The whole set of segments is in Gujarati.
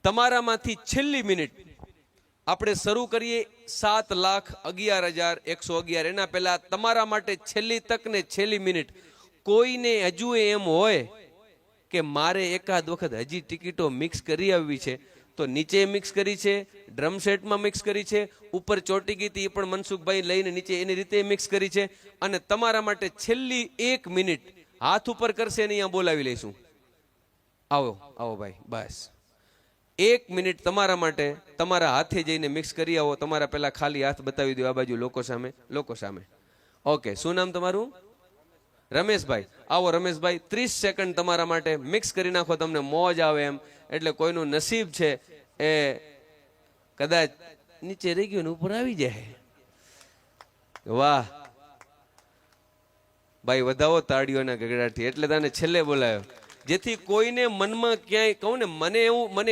તમારામાંથી છેલ્લી મિનિટ આપણે શરૂ કરીએ 7,11,111. એના પહેલા તમારા માટે છેલ્લી તક ને છેલ્લી મિનિટ. કોઈને હજુ એમ હોય કે મારે એકાદ વખત હજી ટિકિટો મિક્સ કરી આવવી છે તો નીચે મિક્સ કરી છે, ડ્રમ સેટમાં મિક્સ કરી છે, ઉપર ચોટી ગઈ હતી એ પણ મનસુખભાઈ લઈને નીચે એની રીતે મિક્સ કરી છે. અને તમારા માટે છેલ્લી 1 મિનિટ હાથ ઉપર કરશે ને અહીંયા બોલાવી લઈશું. આવો આવો ભાઈ, બસ 1 મિનિટ તમારા માટે તમારા હાથે જઈને મિક્સ કરી આવો. તમારા પહેલા ખાલી હાથ બતાવી દો આ બાજુ લોકો સામે. ઓકે, શું નામ તમારું? રમેશભાઈ. આવો રમેશભાઈ, 30 સેકન્ડ તમારા માટે મિક્સ કરી નાખો, તમને મોજ આવે એમ. એટલે કોઈનું નસીબ છે એ કદાચ નીચે રહી ગયું ને ઉપર આવી જાય. વાહ ભાઈ, વધાવો તાળીઓના ગગડાટથી. એટલે તને છેલ્લે બોલાયો, જેથી કોઈને મનમાં ક્યાંય કહું ને મને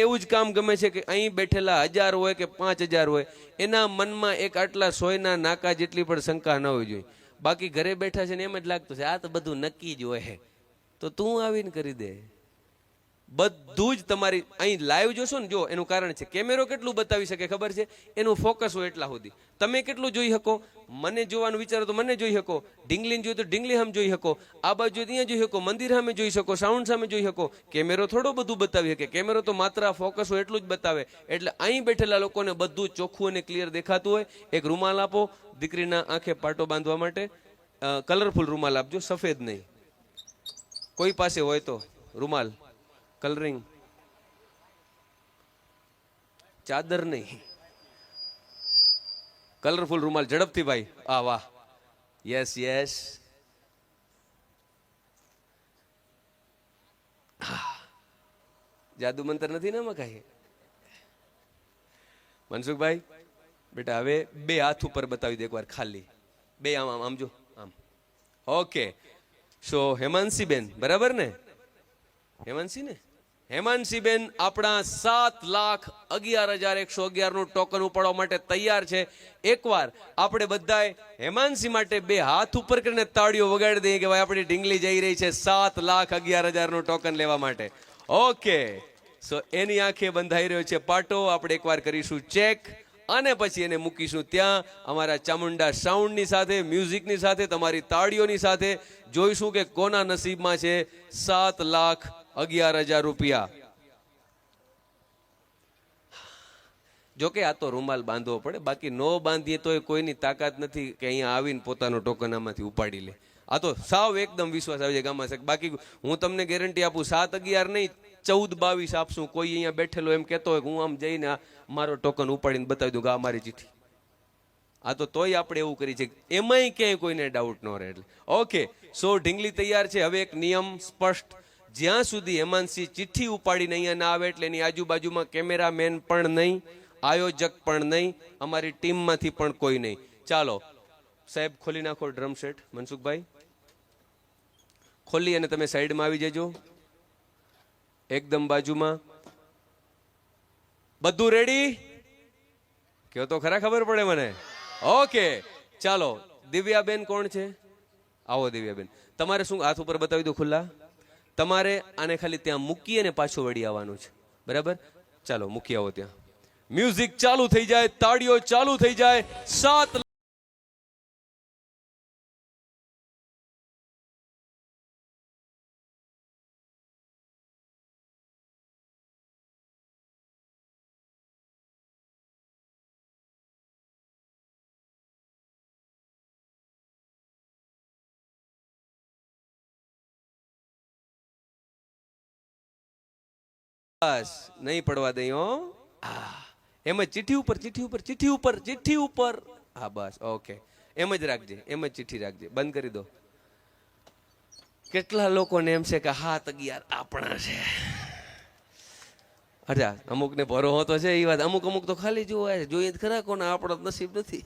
એવું જ કામ ગમે છે કે અહીં બેઠેલા 1000 હોય કે 5000 હોય, એના મનમાં એક આટલા સોયના નાકા જેટલી પણ શંકા ન હોવી જોઈએ. બાકી ઘરે બેઠા છે ને એમ જ લાગતું છે આ તો બધું નક્કી જ હોય, તો તું આવીને કરી દે. બધું જ તમારી અહીં લાઈવ જોશો ને, જો એનું કારણ છે કેમેરો કેટલું બતાવી શકે ખબર છે, એનું ફોકસ હોય એટલા સુધી. તમે કેટલું જોઈ શકો, મને જોવાનું વિચારો તો મને જોઈ શકો, ઢીંગલીને જોઈ તો ઢીંગલી સામે જોઈ શકો, આ બાજુ ત્યાં જોઈ શકો, મંદિર સામે જોઈ શકો, સાઉન્ડ સામે જોઈ શકો. કેમેરો થોડો બધું બતાવી શકે, કેમેરો તો માત્ર ફોકસ હોય એટલું જ બતાવે. એટલે અહીં બેઠેલા લોકોને બધું ચોખ્ખું અને ક્લિયર દેખાતું હોય. એક રૂમાલ આપો દીકરીના આંખે પાટો બાંધવા માટે, કલરફુલ રૂમાલ આપજો, સફેદ નહીં. કોઈ પાસે હોય તો રૂમાલ કલરિંગ, ચાદર નહીં, કલરફુલ રૂમાલ ઝડપથી ભાઈ. આ વાહ, યસ યસ. જાદુ મંતર નથી ને આમાં કઈ? મનસુખભાઈ બેટા હવે 2 હાથ ઉપર બતાવી દે એકવાર, ખાલી 2. આમ જો આમ. ઓકે, સો હેમાંશીબેન બરાબર ને? હેમાંશીબેન આપણા 7,11,111 નું ટોકન ઉપાડવા માટે તૈયાર છે. એકવાર આપણે બધાએ હેમાંશી માટે 2 હાથ ઉપર કરીને તાળીઓ વગાડી દઈએ કે ભાઈ આપણી ઢીંગલી જઈ રહી છે 7,11,000 નું ટોકન લેવા માટે. ઓકે, સો એની આંખે બંધાઈ રહ્યો છે પાટો. આપણે એકવાર કરીશું ચેક અને પછી એને મૂકીશું ત્યાં અમારા ચામુંડા સાઉન્ડની સાથે, મ્યુઝિકની સાથે, તમારી તાળીઓની સાથે. જોઈશું કે કોના નસીબમાં છે 7,11,000 રૂપિયા. જોકે આ તો રૂમાલ બાંધવો પડે, બાકી નો બાંધીએ તો કોઈની તાકાત નથી કે અહીંયા આવીને પોતાનું ટોકન આમાંથી ઉપાડી લે. આ તો સાવ એકદમ વિશ્વાસ આવી જાય ગામમાં. બાકી હું તમને ગેરંટી આપું 7,11 નહીં 14-22 આપશું. કોઈ અહીંયા બેઠેલો એમ કહેતો હોય કે હું આમ જઈને મારો ટોકન ઉપાડીને બતાવી દઉં કે આ મારી ચિઠ્ઠી. આ તો તોય આપણે એવું કરી છે, એમાંય ક્યાંય કોઈને ડાઉટ ન રહે. એટલે ઓકે, સો ઢીંગલી તૈયાર છે. હવે એક નિયમ સ્પષ્ટ, જ્યાં સુધી હેમાંશી ચિઠ્ઠી ઉપાડીને અહીંયા ના આવે એટલે એની આજુબાજુમાં કેમેરામેન પણ નહીં, આયોજક પણ નહીં, અમારી ટીમમાંથી પણ કોઈ નહીં. ચાલો સાહેબ ખોલી નાખો ડ્રમ સેટ. મનસુખભાઈ ખોલી અને તમે સાઈડમાં આવી જજો, એકદમ બાજુમાં. બધું રેડી? કયો તો ખરા, ખબર પડે મને. ઓકે ચાલો. દિવ્યાબેન કોણ છે? આવો દિવ્યાબેન. તમારે શું હાથ ઉપર બતાવી દો ખુલ્લા. તમારે આને ખાલી ત્યાં મૂકી અને પાછું વળી આવવાનું છે, બરાબર? ચાલો મૂકી આવો ત્યાં. મ્યુઝિક ચાલુ થઈ જાય, તાળીઓ ચાલુ થઈ જાય. 7 બસ નહીં પડવા દઈ હો. એમ જ ચિઠ્ઠી ઉપર. હા બસ, ઓકે, એમ જ રાખજે, એમ જ ચિઠ્ઠી રાખજે. બંધ કરી દો. કેટલા લોકોને એમ છે કે 7,11 આપણા છે. અચ્છા, અમુક ને ભરો હોતો છે એ વાત. અમુક તો ખાલી જોવાય, જોઈએ ખરા કોને આપણો નસીબ નથી.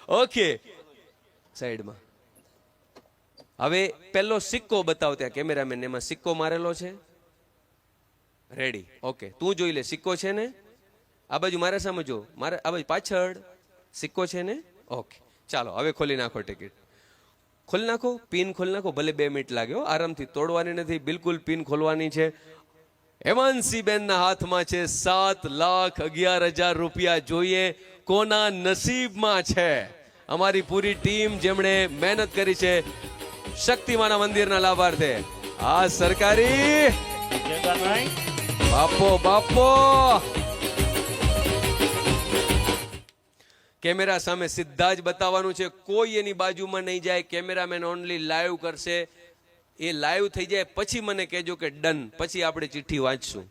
ઓકે, સાઈડમાં. હવે પેલો સિક્કો બતાવ ત્યાં કેમેરામેન. એમાં સિક્કો મારેલો છે. રેડી? ઓકે, તું જોઈ લે. સિક્કો છે ને? આ બાજુ મારા સામે જો, મારે આ બાજુ પાછળ સિક્કો છે ને? ઓકે ચાલો હવે ખોલી નાખો ટિકિટ. ખોલી નાખો, પિન ખોલી નાખો. ભલે 2 મિનિટ લાગે, આરામથી, તોડવાની નથી, બિલકુલ પિન ખોલવાની છે. હેમાંસીબેનના હાથમાં છે 7,11,000 રૂપિયા. જોઈએ કોના નસીબમાં છે. અમારી પૂરી ટીમ જેમણે મહેનત કરી છે શક્તિમાના મંદિરના લાભાર્થે. આ સરકારી બાપો બાપો. કેમેરા સામે સીધા જ બતાવવાનું છે, કોઈ એની બાજુમાં નહીં જાય. કેમેરામેન ઓનલી લાઈવ કરશે. એ લાઈવ થઈ જાય પછી મને કહેજો કે ડન, પછી આપણે ચિઠ્ઠી વાંચશું.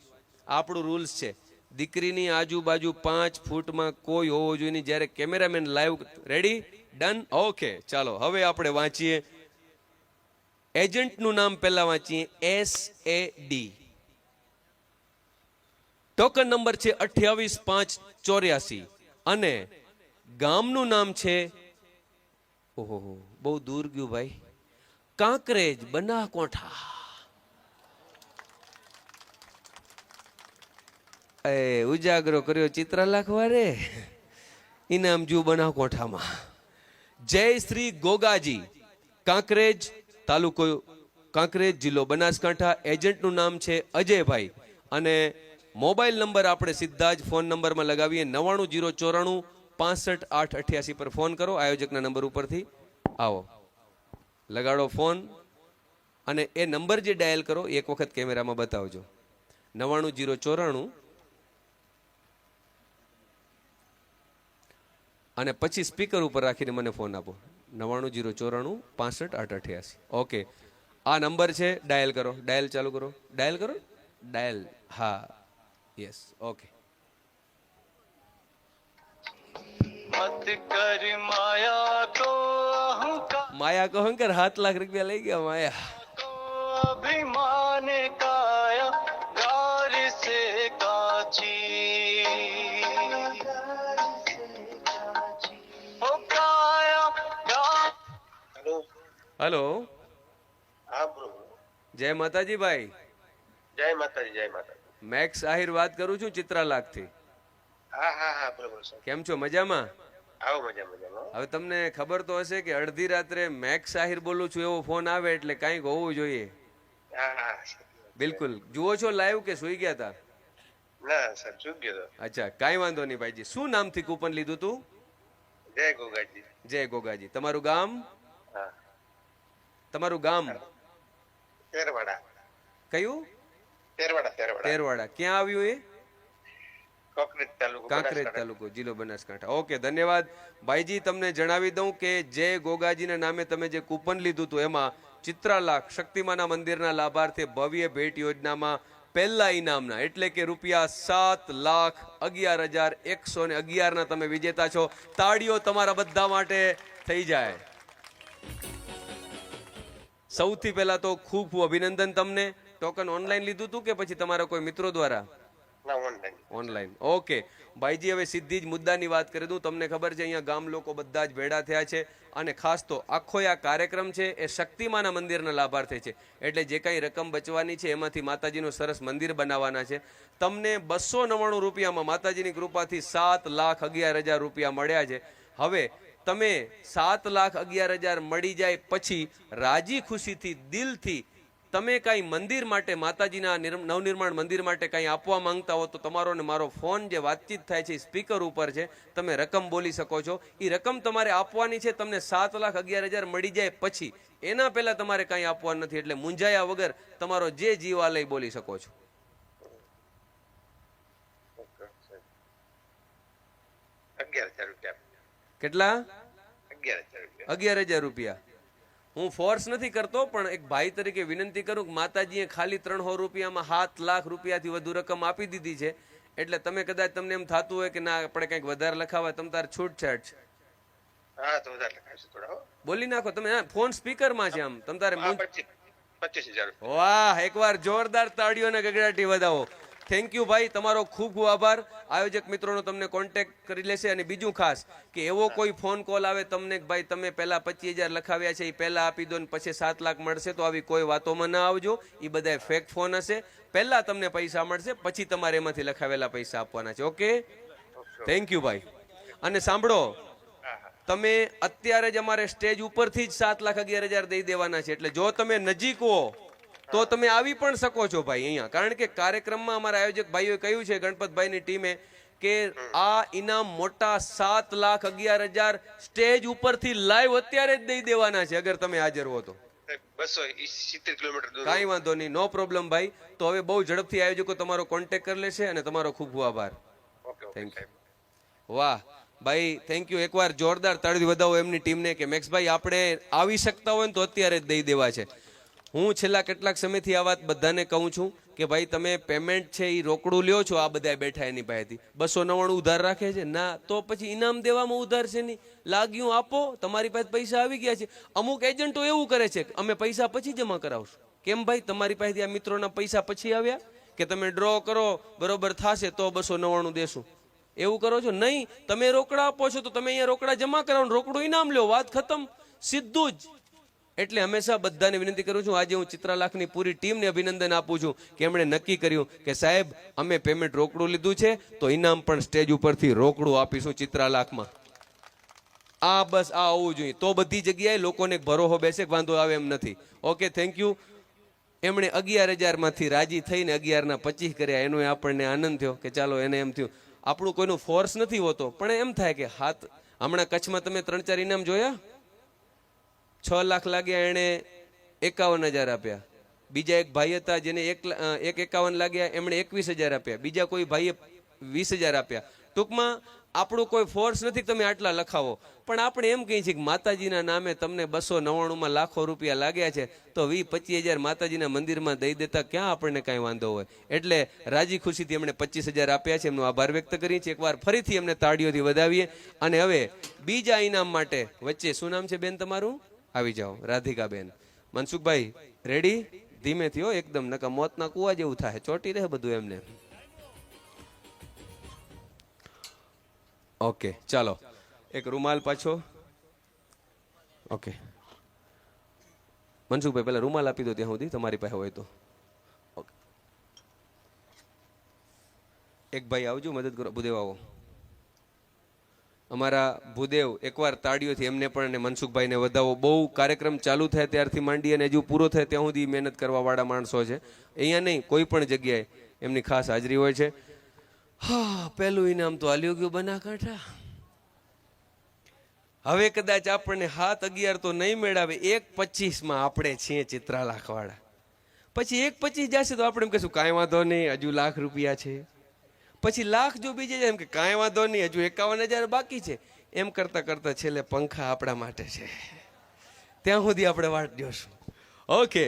આપણું રૂલ્સ છે. દીકરીની આજુબાજુ 5 ફૂટમાં કોઈ હોવો જોઈએ નહીં. જ્યારે cameraman live. Ready? Done? Okay, ચાલો હવે આપણે વાંચીએ. એજન્ટનું નામ પહેલા વાંચીએ. SAD. ટોકન નંબર છે 28,584 અને ગામનું નામ છે, ઓહો બહુ દૂર ગયું ભાઈ, કાંકરેજ બનાસકાંઠા. એ ઉજાગરો કર્યો ચિત્રાલાખ વારે. ઇનામ જુ બનાસકાંઠામાં. જય શ્રી ગોગાજી, કાંકરેજ તાલુકો, કાંકરેજ જિલ્લો બનાસકાંઠા. એજન્ટનું નામ છે અજયભાઈ અને મોબાઈલ નંબર આપણે સીધા જ ફોન નંબરમાં લગાવીએ. 9904956888 પર ફોન કરો. આયોજકના નંબર ઉપરથી આવો, લગાડો ફોન અને એ નંબર જે ડાયલ કરો એક વખત કેમેરામાં બતાવજો. 9904 અને પછી સ્પીકર ઉપર રાખીને મને ફોન આપો. 9904956888. ઓકે, આ નંબર છે, ડાયલ કરો. ડાયલ ચાલુ કરો. ડાયલ કરો. ડાયલ. હા, યસ, ઓકે. માયા કો અહંકાર 7 લાખ રૂપિયા લઈ ગયા માયા. અભિમાન કાયા ગાર સે કાચી ઓ કાયા. હેલો. હા બ્રો. જય માતાજી ભાઈ. જય માતાજી. જય માતાજી. મેક્સ આહિર વાત કરું છું ચિત્રાલાખ થી. હા હા હા બરોબર સર. કેમ છો? મજામાં? આવો મજામાં. હવે તમને ખબર તો હશે કે અડધી રાત્રે મેક્સ આહિર બોલું છું એવો ફોન આવે એટલે કંઈક હોવું જોઈએ. હા હા બિલકુલ. જુઓ છો લાઈવ કે સુઈ ગયા હતા? ના સર, ચૂક ગયો. અચ્છા, કાંઈ વાંધો નહીં ભાઈજી. શું નામથી કૂપન લીધું તું? જય ગોગાજી. જય ગોગાજી. તમારું ગામ? હા. તમારું ગામ? તેરવાડા. કયું? તેરવાડા. તેરવાડા. ક્યાં આવ્યું એ? કાંકરેજ તાલુકો, તાલુકો, જિલ્લો બનાસકાંઠા. ઓકે, ધન્યવાદ ભાઈજી. તમને જણાવી દઉં કે જય ગોગાજીના નામે તમે જે કૂપન લીધું હતું એમાં ચિત્રાલાખ શક્તિમાના મંદિરના લાભાર્થે ભવ્ય ભેટ યોજનામાં પહેલા ઇનામના એટલે કે ₹7,11,111 ના તમે વિજેતા છો. તાળીઓ તમારા બધા માટે થઈ જાય. સૌથી પહેલા તો ખૂબ ખૂબ અભિનંદન તમને. ટોકન ઓનલાઈન લીધું હતું કે પછી તમારા કોઈ મિત્રો દ્વારા? ઓનલાઈન. ઓકે ભાઈજી, હવે સીધી જ મુદ્દાની વાત કરી દઉં. તમને ખબર છે અહીંયા ગામ લોકો બધા જ ભેડા થયા છે અને ખાસ તો આખો આ કાર્યક્રમ છે એ શક્તિમાના મંદિરના લાભાર્થે છે. એટલે જે કાંઈ રકમ બચવાની છે એમાંથી માતાજીનું સરસ મંદિર બનાવવાના છે. તમને 299 રૂપિયામાં માતાજીની કૃપાથી 7,11,000 રૂપિયા મળ્યા છે. હવે તમે 7,11,000 મળી જાય પછી રાજી ખુશીથી દિલથી તમે કાંઈ મંદિર માટે, માતાજીના નવનિર્માણ મંદિર માટે કાંઈ આપવા માંગતા હો તો તમારો ને મારો ફોન જે વાતચીત થાય છે સ્પીકર ઉપર છે, તમે રકમ બોલી શકો છો. એ રકમ તમારે આપવાની છે. તમને 7,11,000 મળી જાય પછી, એના પહેલા તમારે કાંઈ આપવાનું નથી. એટલે મૂંઝાયા વગર તમારો જે જીવ આ લઈ બોલી શકો છો. કેટલા? 11,000 રૂપિયા. હું ફોર્સ નથી કરતો પણ એક ભાઈ તરીકે વિનંતી કરું કે માતાજીએ ખાલી 300 રૂપિયામાં 7 લાખ રૂપિયાથી વધુ રકમ આપી દીધી છે. એટલે તમે કદાચ તમને એમ થતું હોય કે ના આપણે કંઈક વધારે લખાવા, તમ તારે છૂટછાટ છે. બોલી નાખો તમે. ફોન સ્પીકરમાં છે આમ તમ તારે. 25,000. વાહ, એકવાર જોરદાર તાળીઓના ગગડાટી વધાવો. થેન્ક યુ ભાઈ, તમારો ખૂબ ખૂબ આભાર. આયોજક મિત્રોનો તમને કોન્ટેક્ટ કરી લેશે. અને બીજું ખાસ કે એવો કોઈ ફોન કોલ આવે તમને કે ભાઈ તમે પહેલા 25,000 લખાવ્યા છે એ પહેલા આપી દો ને પછી 7 લાખ મળશે, તો આવી કોઈ વાતોમાં ના આવજો. એ બધા ફેક ફોન હશે. પહેલા તમને પૈસા મળશે પછી તમારે એમાંથી લખાવેલા પૈસા આપવાના છે. ઓકે, થેન્ક યુ ભાઈ. અને સાંભળો, તમે અત્યારે જ અમારે સ્ટેજ ઉપરથી જ 7,11,000 દઈ દેવાના છે. એટલે જો તમે નજીક હો તો તમે આવી પણ શકો છો ભાઈ અહીંયા, કારણ કે કાર્યક્રમમાં અમારા આયોજક ભાઈઓએ કહ્યું છે, ગણપતભાઈની ટીમે, કે આ ઇનામ મોટા 7,11,000 સ્ટેજ ઉપરથી લાઈવ અત્યારે જ દઈ દેવાના છે, અગર તમે હાજર હો તો. 270 કિલોમીટર દૂર. કાંઈ વાંધો નહીં, નો પ્રોબ્લેમ ભાઈ. તો હવે બહુ ઝડપથી આયોજકો તમારો કોન્ટેક્ટ કરી લેશે, અને તમારો ખૂબ ખૂબ આભાર. Okay okay thank you. સાહેબ. વાહ ભાઈ, થેન્ક યુ. એકવાર જોરદાર તાળી વધાવો એમની ટીમને કે મેક્સભાઈ આપણે આવી શકતા હોય ને તો અત્યારે જ દઈ દેવા છે. હું છેલ્લા કેટલાક સમયથી આ વાત બધાને કહું છું કે ભાઈ તમે પેમેન્ટ છે એ રોકડું લ્યો છો, આ બધા બેઠા એની પાસેથી 299 ઉધાર રાખે છે ના, તો પછી ઇનામ દેવામાં ઉધાર છે નહીં. લાગ્યું આપો, તમારી પાસે પૈસા આવી ગયા છે. અમુક એજન્ટો એવું કરે છે કે અમે પૈસા પછી જમા કરાવશું. કેમ ભાઈ, તમારી પાસેથી આ મિત્રોના પૈસા પછી આવ્યા કે તમે ડ્રો કરો બરોબર થશે તો 299 દેશું, એવું કરો છો? નહીં, તમે રોકડા આપો છો તો તમે અહીંયા રોકડા જમા કરાવો, રોકડું ઇનામ લ્યો, વાત ખતમ, સીધું જ. એટલે હંમેશા બધાને વિનંતી કરું છું, આજે હું ચિત્રાલાખની પૂરી ટીમને અભિનંદન આપું છું કે એમણે નક્કી કર્યું કે સાહેબ અમે પેમેન્ટ રોકડું લીધું છે તો ઇનામ પણ સ્ટેજ ઉપરથી રોકડું આપીશું ચિત્રાલાખમાં. આ બસ આ હોવું જોઈએ, તો બધી જગ્યાએ લોકોને ભરોસો બેસે, વાંધો આવે એમ નથી. Okay, thank you. એમણે 11,000 માંથી રાજી થઈને 11 ના 25 કર્યા, એનો આપણને આનંદ થયો કે ચાલો, એને એમ થયું આપણું કોઈનું ફોર્સ નથી હોતો, પણ એમ થાય કે હાથ. હમણાં કચ્છમાં તમે 3-4 ઇનામ જોયા, 6 લાખ લાગ્યા, એણે 51,000 આપ્યા. બીજા એક ભાઈ હતા જેને 51 લાગ્યા, એમણે 21,000 આપ્યા. બીજા કોઈ ભાઈએ 20,000 આપ્યા. ટૂંકમાં આપણું કોઈ ફોર્સ નથી તમે આટલા લખાવો, પણ આપણે એમ કહીએ છીએ કે માતાજીના નામે તમને 299માં લાખો રૂપિયા લાગ્યા છે તો 20-25,000 માતાજીના મંદિરમાં દઈ દેતા ક્યાં આપણને કાંઈ વાંધો હોય. એટલે રાજી ખુશીથી એમણે 25,000 આપ્યા છે, એમનો આભાર વ્યક્ત કરીએ છીએ. એકવાર ફરીથી એમને તાળીઓથી વધાવીએ. અને હવે બીજા ઇનામ માટે વચ્ચે શું નામ છે બેન તમારું? આવી જાઓ, રાધિકાબેન. મનસુખભાઈ રેડી? ધીમેથી હો, એકદમ, નકા મોતના કુવા જેવું થાય, ચોટી રહે બધું એમને. ઓકે, ચાલો એક રૂમાલ પાછો. ઓકે મનસુખભાઈ પહેલા રૂમાલ આપી દો ત્યાં સુધી, તમારી પાસે હોય તો. ઓકે, એક ભાઈ આવજો, મદદ કરો. ભૂદેવ આવો. અમારા ભૂદેવ, એકવાર તાળીઓથી એમને પણ અને મનસુખભાઈને વધાવો. બહુ કાર્યક્રમ ચાલુ થાય ત્યારથી માંડી અને હજુ પૂરો થાય ત્યાં સુધી મહેનત કરવા વાળા માણસો છે. અહીંયા નહીં, કોઈ પણ જગ્યાએ એમની ખાસ હાજરી હોય છે. હા, પહેલું ઇનામ તો હાલ્યું ગયું બનાસકાંઠા. હવે કદાચ આપણને 7-11 તો નહીં મેળવે, 1-25 આપણે છીએ ચિત્રાલાખ વાળા. પછી 1-25 જશે તો આપણે એમ કહીશું કાંઈ વાંધો નહીં, હજુ લાખ રૂપિયા છે. પછી લાખ જો બીજે જાય એમ કે કાંઈ વાંધો નહીં, હજુ 51,000 બાકી છે. એમ કરતા કરતા છેલ્લે પંખા આપણા માટે છે, ત્યાં સુધી આપણે વાટ જોશું. ઓકે,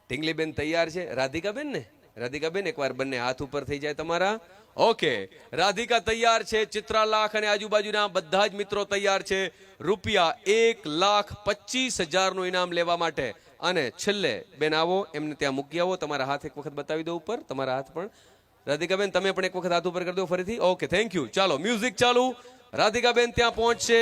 ઢીંગલીબેન તૈયાર છે? રાધિકાબેન ને? રાધિકાબેન એકવાર બંને હાથ ઉપર થઈ જાય તમારા. ઓકે, રાધિકા તૈયાર છે, ચિત્રાલાખ અને આજુબાજુના બધા જ મિત્રો તૈયાર છે રૂપિયા 1,25,000 નું ઇનામ લેવા માટે. અને છેલ્લે બેન આવો, એમને ત્યાં મૂકી આવો. તમારા હાથ એક વખત બતાવી દો ઉપર, તમારા હાથ પણ. રાધિકાબેન તમે પણ એક વખત હાથ ઉપર કરી દો ફરીથી. Okay, thank you. ચાલો મ્યુઝિક ચાલુ. રાધિકાબેન ત્યાં પહોંચશે.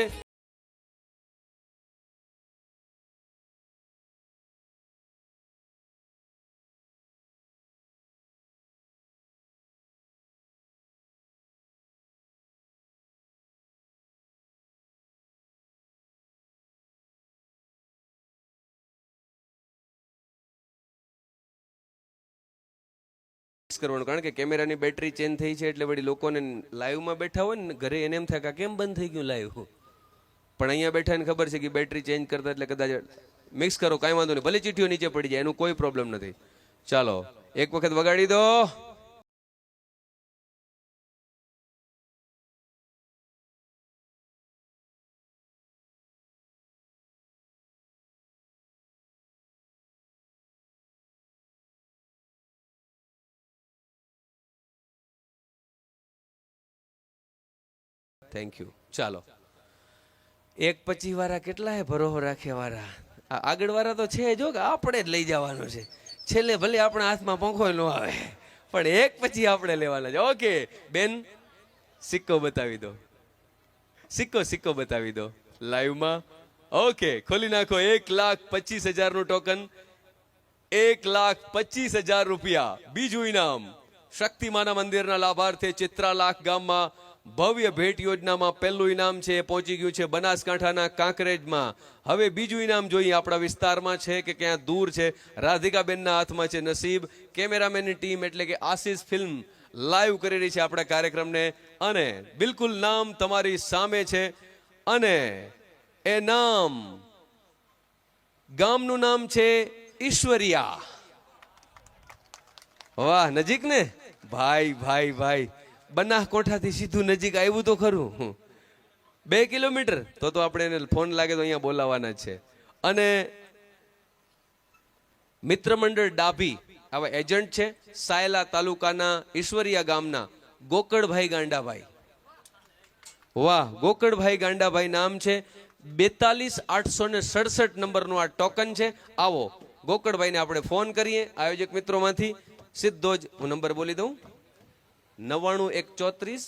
કરવાનું, કારણ કે કેમેરાની બેટરી ચેન્જ થઈ છે એટલે વળી લોકોને લાઈવમાં બેઠા હોય ને ઘરે એને એમ થાય કે કેમ બંધ થઈ ગયું લાઈવ, પણ અહીંયા બેઠા ને ખબર છે કે બેટરી ચેન્જ કરતા એટલે કદાચ મિક્સ કરો, કાંઈ વાંધો નહીં, ભલે ચીઠીઓ નીચે પડી જાય, એનું કોઈ પ્રોબ્લેમ નથી. ચાલો એક વખત વગાડી દો. Thank you. ચાલો 1-25 વાળા કેટલા હે ભરોસો રાખ્યા વાળા? આગળ વાળા તો છે જો કે આપણે જ લઈ જવાનું છે, છેલ્લે ભલે આપણા હાથમાં પંખો ન આવે પણ 1-25 આપણે લેવાના છે. ઓકે બેન, સિક્કો બતાવી દો, સિક્કો બતાવી દો લાઈવમાં. ઓકે, ખોલી નાખો. 1,25,000 નું ટોકન, 1,25,000 રૂપિયા. બીજું ઇનામ શક્તિમાના મંદિરના લાભાર્થી ચિત્રાલાખ ગામમાં ભવ્ય ભેટ યોજનામાં પહેલું ઇનામ છે એ પહોંચી ગયું છે બનાસકાંઠાના કાંકરેજમાં. હવે બીજું ઇનામ જોઈએ આપણા વિસ્તારમાં છે કે ક્યાં દૂર છે. રાધિકાબેનના હાથમાં છે નસીબ. કેમેરામેનની ટીમ એટલે કે આશીષ ફિલ્મ લાઈવ કરી રહી છે આપણા કાર્યક્રમને અને બિલકુલ નામ તમારી સામે છે અને એ નામ ગામનું નામ છે ઈશ્વરિયા. વાહ, નજીક ને ભાઈ ભાઈ ભાઈ, બનાસકોઠાથી સીધું નજીક આવ્યું તો ખરું. 2 કિલોમીટર તો આપણે એને ફોન લાગે તો અહીંયા બોલાવાના જ છે. અને મિત્ર મંડળ ડાભી આવા એજન્ટ છે સાયલા તાલુકાના ઈશ્વરિયા ગામના ગોકળભાઈ ગાંડાભાઈ. વાહ, ગોકળભાઈ ગાંડાભાઈ નામ છે. 42867 નંબરનું આ ટોકન છે. આવો ગોકળભાઈને આપણે ફોન કરીએ આયોજક મિત્રોમાંથી. સીધો જ હું નંબર બોલી દઉં, 99134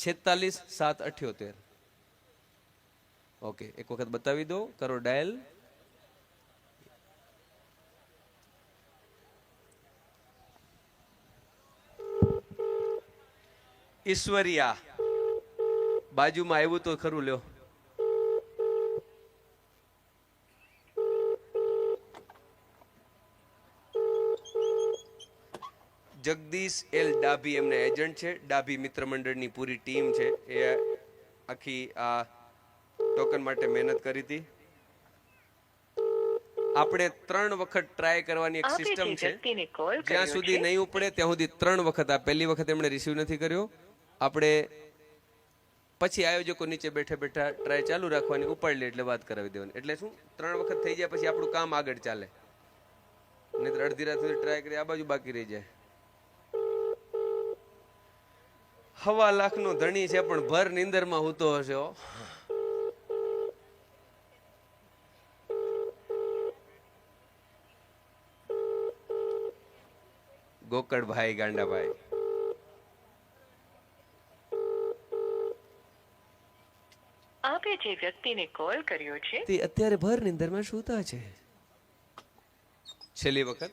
46 778. ઓકે, એક વખત બતાવી દો, કરો ડાયલ. ઈશ્વરિયા બાજુમાં આવ્યું તો ખરું, લ્યો. જગદીશ એલ ડાભી એમના એજન્ટ છે. ડાભી મિત્ર મંડળની પૂરી ટીમ છે એ આખી આ ટોકન માટે મહેનત કરી હતી. આપણે 3 વખત ટ્રાય કરવાની એક સિસ્ટમ છે. જ્યાં સુધી નહીં ઉપડે ત્યાં સુધી 3 વખત. આ પહેલી વખત એમણે રિસીવ નથી કર્યો. આપણે પછી આયોજકો નીચે બેઠા બેઠા ટ્રાય ચાલુ રાખવાની, ઉપાડી લે એટલે વાત કરાવી દેવાની. એટલે શું 3 વખત થઈ જાય પછી આપણું કામ આગળ ચાલે. નહીં અડધી રાત સુધી ટ્રાય કરી આ બાજુ બાકી રહી જાય. 1.25 લાખનો ધણી છે પણ ભર નીંદરમાં હૂતો હશે. ગોકળભાઈ ગાંડાભાઈ. આપે જે વ્યક્તિને કોલ કર્યો છે તે અત્યારે ભર નીંદરમાં સૂતા છે. છેલ્લી વખત.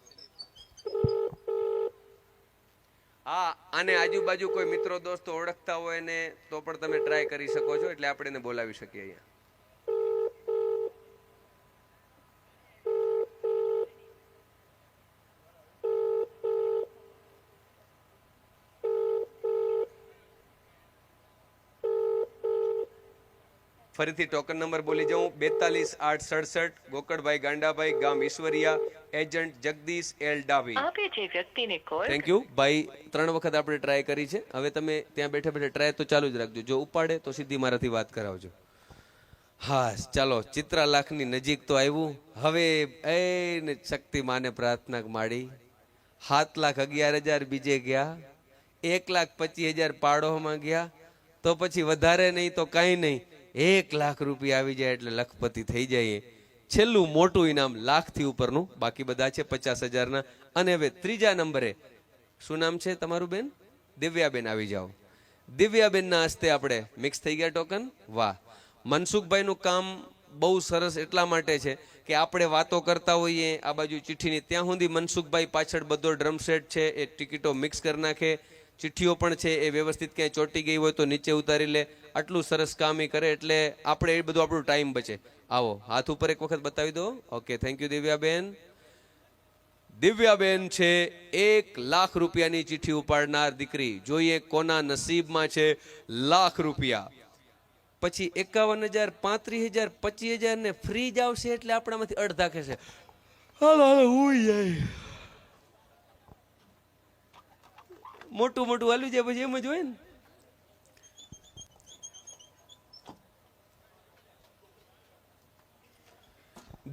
હા, આને આજુબાજુ કોઈ મિત્રો દોસ્તો ઓળખતા હોય ને તો પણ તમે ટ્રાય કરી શકો છો, એટલે આપણે એને બોલાવી શકીએ અહીંયા. ફરીથી ટોકન નંબર બોલી જાઉં, 42867. ગોકળભાઈ ગાંડાભાઈ, ગામ ઈશ્વરિયા, એજન્ટ જગદીશ એલ ડાભી. આપે જે વ્યક્તિને કોલ થેન્ક યુ ભાઈ. 3 વખત આપણે ટ્રાય કરી છે. હવે તમે ત્યાં બેઠા બેઠા ટ્રાય તો ચાલુ જ રાખજો. જો ઉપાડે તો સીધી મારાથી વાત કરાવજો. હા ચાલો, ચિત્રા લાખની નજીક તો આવ્યું. હવે એને શક્તિ માને પ્રાર્થના માડી. 7,11,000 બીજે ગયા, 1,25,000 પાડોમાં ગયા, તો પછી વધારે નહીં તો કાંઈ નહીં, 1 લાખ રૂપિયા આવી જાય એટલે લખપતિ થઈ જાય. છેલ્લું મોટું ઇનામ 1 લાખથી ઉપરનું, બાકી બધા છે 50,000ના. અને હવે 3જા નંબરે શું નામ છે તમારું બેન? દિવ્યાબેન. આવી જાઓ. દિવ્યાબેનના હસ્તે આપણે મિક્સ થઈ ગયા ટોકન. વાહ, મનસુખભાઈનું કામ બહુ સરસ એટલા માટે છે કે આપણે વાતો કરતા હોઈએ આ બાજુ ચિઠ્ઠીની, ત્યાં સુધી મનસુખભાઈ પાછળ બધો ડ્રમ સેટ છે એ ટિકિટો મિક્સ કરી નાખે. ચિઠ્ઠીઓ પણ છે એ વ્યવસ્થિત ક્યાંય ચોટી ગઈ હોય તો નીચે ઉતારી લે. આટલું સરસ કામ એ કરે એટલે આપણે એ બધું આપણું ટાઈમ બચે. આવો, હાથ ઉપર એક વખત બતાવી દો. ઓકે, થેન્ક યુ દિવ્યાબેન. દિવ્યાબેન છે 1 લાખ રૂપિયાની ચિઠ્ઠી ઉપાડનાર દીકરી. જોઈએ કોના નસીબમાં છે 1 લાખ રૂપિયા. પછી 51,000, 35,000, 25,000 ને ફ્રી જ આવશે એટલે આપણામાંથી અડધા કહેશે મોટું મોટું હાલ્યું જાય પછી એમ જ હોય ને.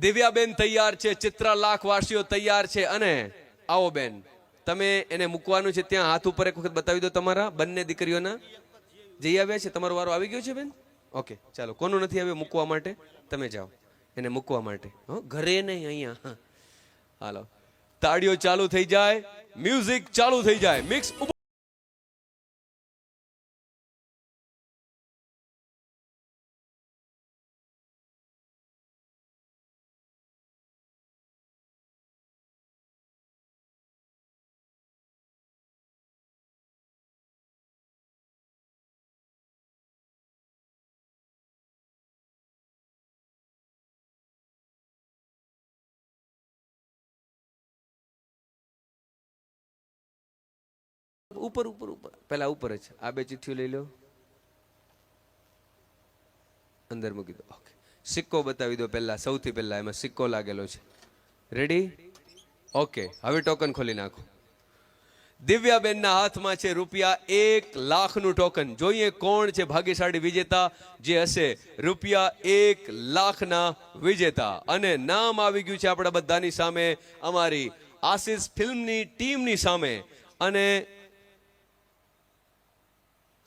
દિવ્યાબેન તૈયાર છે, ચિત્રા લાખ વાસીઓ તૈયાર છે. અને આવો બેન, તમે એને મૂકવાનું છે ત્યાં. હાથ ઉપર એક વખત બતાવી દો તમારા બંને દીકરીઓના. જઈ આવ્યા છે? તમારો વારો આવી ગયો છે બેન? ઓકે, ચાલો. કોનું નથી આવ્યું મૂકવા માટે? તમે જાઓ એને મૂકવા માટે. ઘરે નહીં, અહીંયા. હાલો, તાળીઓ ચાલુ થઈ જાય, મ્યુઝિક ચાલુ થઈ જાય, મિક્સ ઉપર ઉપર ઉપર પેલા ઉપર જ આ બે ચિઠ્ઠીઓ લઈ લો, અંદર મૂકી દો. ઓકે, સિક્કો બતાવી દો પહેલા, સૌથી પહેલા એમાં સિક્કો લાગેલો છે. રેડી? ઓકે, હવે ટોકન ખોલી નાખો. દિવ્યાબેનના હાથમાં છે ₹1,00,000નું ટોકન. જોઈએ કોણ છે ભાગ્યશાળી વિજેતા, જે હશે ₹1,00,000ના વિજેતા. અને નામ આવી ગયું છે આપણા બધાની સામે, અમારી આશીષ ફિલ્મની ટીમની સામે. અને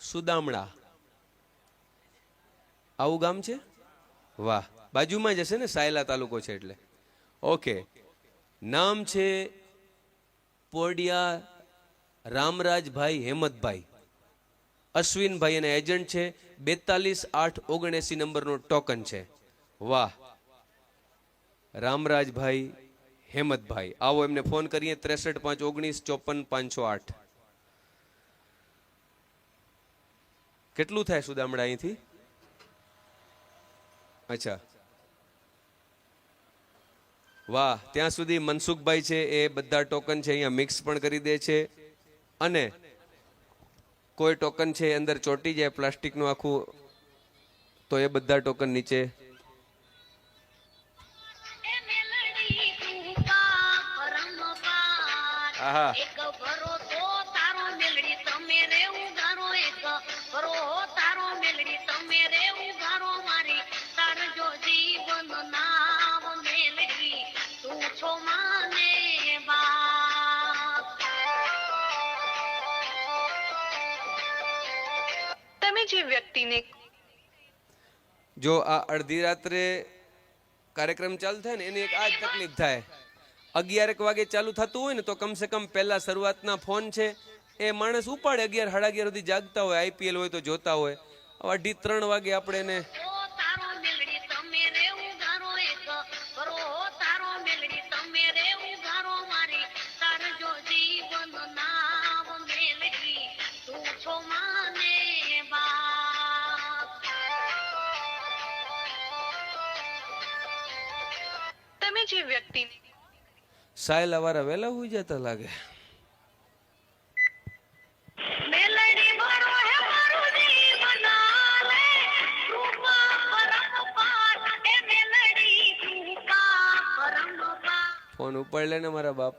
સુદામડા, આવું ગામ છે? વાહ, બાજુમાં જ હશે ને, સાયલા તાલુકો છે એટલે. ઓકે, નામ છે પોડિયા રામરાજભાઈ હેમતભાઈ. અશ્વિનભાઈ અને એજન્ટ છે. 42,879 નંબરનો ટોકન છે. વાહ, રામરાજભાઈ હેમતભાઈ. આવો એમને ફોન કરીએ. 63,519,54,508. કેટલું થાય સુદામડા અહીંથી? અચ્છા, વાહ. ત્યાં સુધી મનસુખભાઈ છે, એ બધા ટોકન છે અહીંયા મિક્સ પણ કરી દે છે. અને કોઈ ટોકન છે અંદર ચોટી જાય પ્લાસ્ટિકનું આખું, તો એ બધા ટોકન નીચે. આહા, તમે જે વ્યક્તિને જો આ અડધી રાત્રે કાર્યક્રમ ચાલુ થાય ને, એની એક આ જ તકલીફ થાય. 11 વાગે ચાલુ થતું હોય ને, તો કમસે કમ પહેલા શરૂઆતના ફોન છે એ માણસ ઉપાડે. 11, 11:30 સુધી જાગતા હોય, IPL હોય તો જોતા હોય. 2:30-3 વાગે આપણે એને તમે જે વ્યક્તિને સાયલા વાળા વહેલા હોઈ જતા લાગે. ફોન ઉપાડ લે ને મારા બાપ.